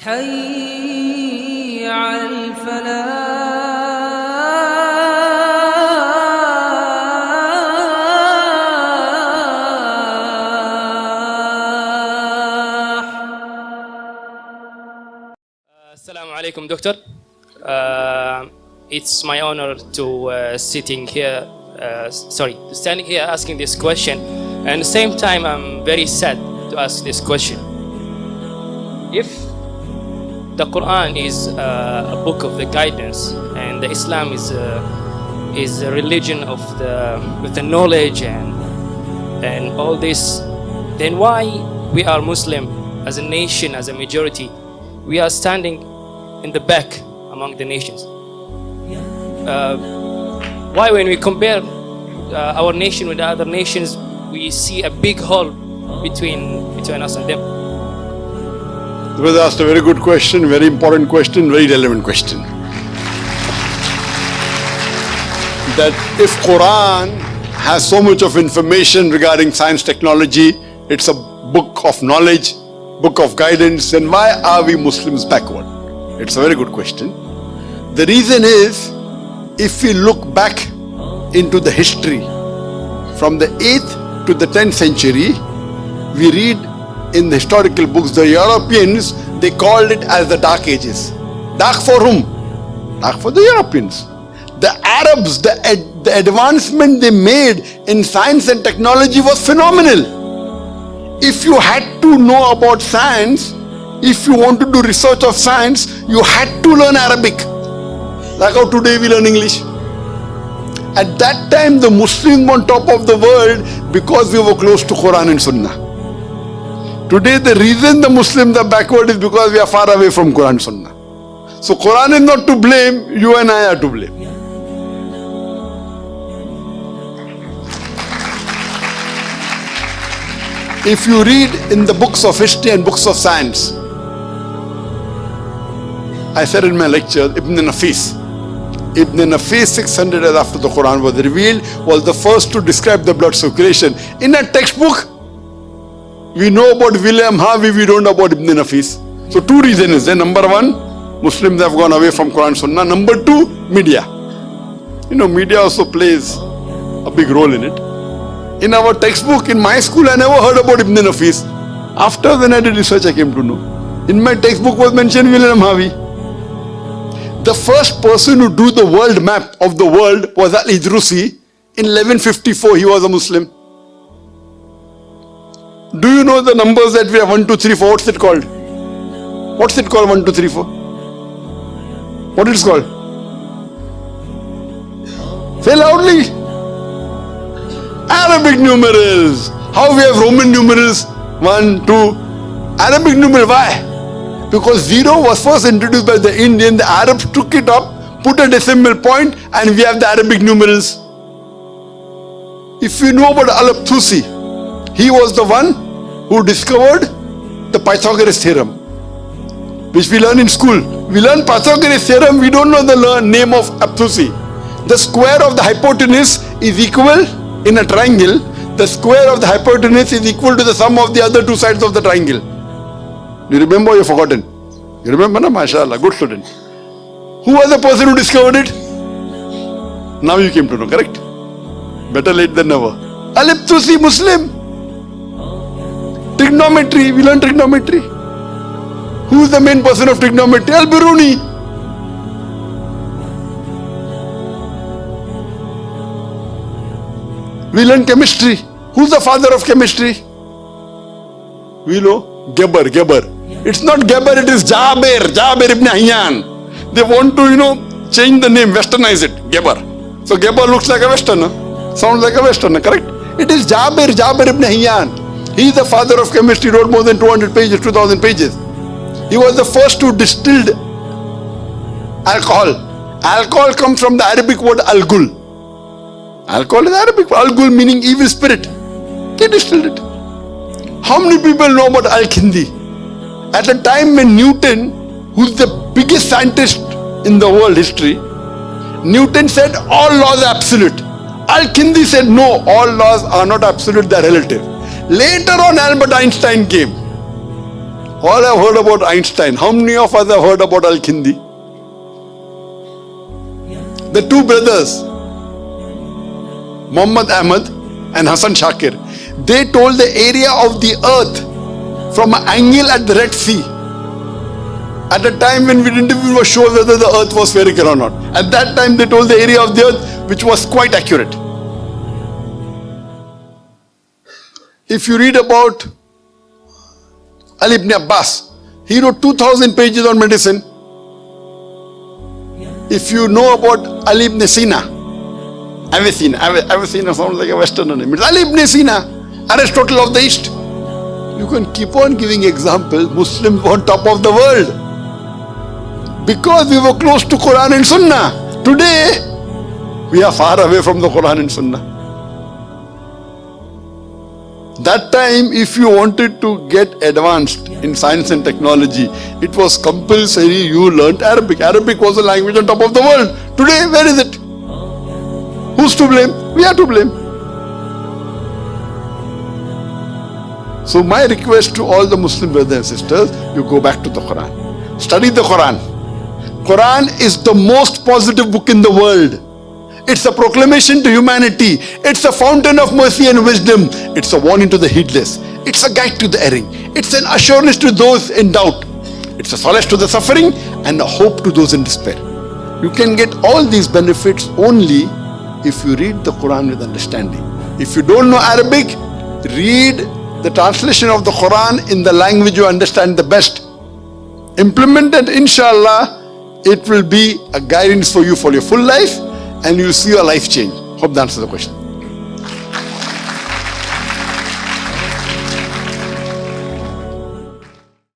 حي على الفلاح. Assalamu alaikum, Doctor. It's my honor to standing here asking this question, and at the same time I'm very sad to ask this question. If the Qur'an is a book of the guidance, and the Islam is a religion of with the knowledge and all this, then why we are Muslim as a nation, as a majority, we are standing in the back among the nations? Why when we compare our nation with the other nations, we see a big hole between us and them? You was asked a very good question, very important question, very relevant question. That if Qur'an has so much of information regarding science, technology, it's a book of knowledge, book of guidance, then why are we Muslims backward? It's a very good question. The reason is, if we look back into the history from the 8th to the 10th century, we read in the historical books, the Europeans, they called it as the Dark Ages. Dark for whom? Dark for the Europeans. The Arabs, the advancement they made in science and technology was phenomenal. If you had to know about science, if you want to do research of science, you had to learn Arabic. Like how today we learn English. At that time, the Muslims were on top of the world because we were close to Qur'an and Sunnah. Today, the reason the Muslims are backward is because we are far away from Qur'an and Sunnah. So Qur'an is not to blame, you and I are to blame. If you read in the books of history and books of science, I said in my lecture, Ibn Nafis, 600 years after the Qur'an was revealed, was the first to describe the blood circulation. In a textbook, we know about William Harvey, we don't know about Ibn Nafis. So two reasons. Number one, Muslims have gone away from Qur'an Sunnah. Number two, media. Media also plays a big role in it. In our textbook, in my school, I never heard about Ibn Nafis. After when I did research, I came to know. In my textbook was mentioned William Harvey. The first person who drew the world map of the world was Al-Idrusi. In 1154, he was a Muslim. Do you know the numbers that we have? 1, 2, 3, 4. What's it called? What's it called? 1, 2, 3, 4. What is it called? Say loudly. Arabic numerals. How we have Roman numerals? 1, 2. Arabic numeral. Why? Because 0 was first introduced by the Indian. The Arabs took it up, put a decimal point, and we have the Arabic numerals. If you know about Al-Tusi, he was the one who discovered the Pythagoras theorem, which we learn in school. We learn Pythagoras theorem, we don't know the name of Al-Tusi. The square of the hypotenuse is equal in a triangle. The square of the hypotenuse is equal to the sum of the other two sides of the triangle. Do you remember or you've forgotten? You remember, na? MashaAllah, good student. Who was the person who discovered it? Now you came to know, correct? Better late than never. Al-Tusi, Muslim. Trigonometry, we learn trigonometry. Who is the main person of trigonometry? Al-Biruni. We learn chemistry. Who's the father of chemistry? We know Geber. It's not Geber, it is Jabir ibn Hayyan. They want to, change the name, westernize it, Geber. So Geber looks like a westerner, sounds like a westerner, correct? It is Jabir ibn Hayyan. He is the father of chemistry, wrote more than 200 pages, 2000 pages. He was the first who distilled alcohol. Alcohol comes from the Arabic word al-gul. Alcohol is Arabic, al-gul meaning evil spirit. He distilled it. How many people know about Al-Kindi? At a time when Newton, who's the biggest scientist in the world history, Newton said all laws are absolute. Al-Kindi said no, all laws are not absolute, they are relative. Later on, Albert Einstein came. All have heard about Einstein. How many of us have heard about Al-Kindi? The two brothers, Muhammad Ahmad and Hassan Shakir, they told the area of the earth from an angle at the Red Sea. At a time when we didn't even was sure whether the earth was spherical or not. At that time they told the area of the earth which was quite accurate. If you read about Ali ibn Abbas, he wrote 2,000 pages on medicine. If you know about Ali ibn Sina, Avicenna sounds like a Westerner name. It's Ali ibn Sina, Aristotle of the East. You can keep on giving examples. Muslims were on top of the world because we were close to Qur'an and Sunnah. Today, we are far away from the Qur'an and Sunnah. That time, if you wanted to get advanced in science and technology, it was compulsory you learnt Arabic. Arabic was the language on top of the world. Today, where is it? Who's to blame? We are to blame. So my request to all the Muslim brothers and sisters, you go back to the Quran. Study the Quran. Quran is the most positive book in the world. It's a proclamation to humanity. It's a fountain of mercy and wisdom. It's a warning to the heedless. It's a guide to the erring. It's an assurance to those in doubt. It's a solace to the suffering and a hope to those in despair. You can get all these benefits only if you read the Quran with understanding. If you don't know Arabic, read the translation of the Quran in the language you understand the best. Implement it, inshallah, it will be a guidance for you for your full life and you'll see your life change. Hope that answers the question.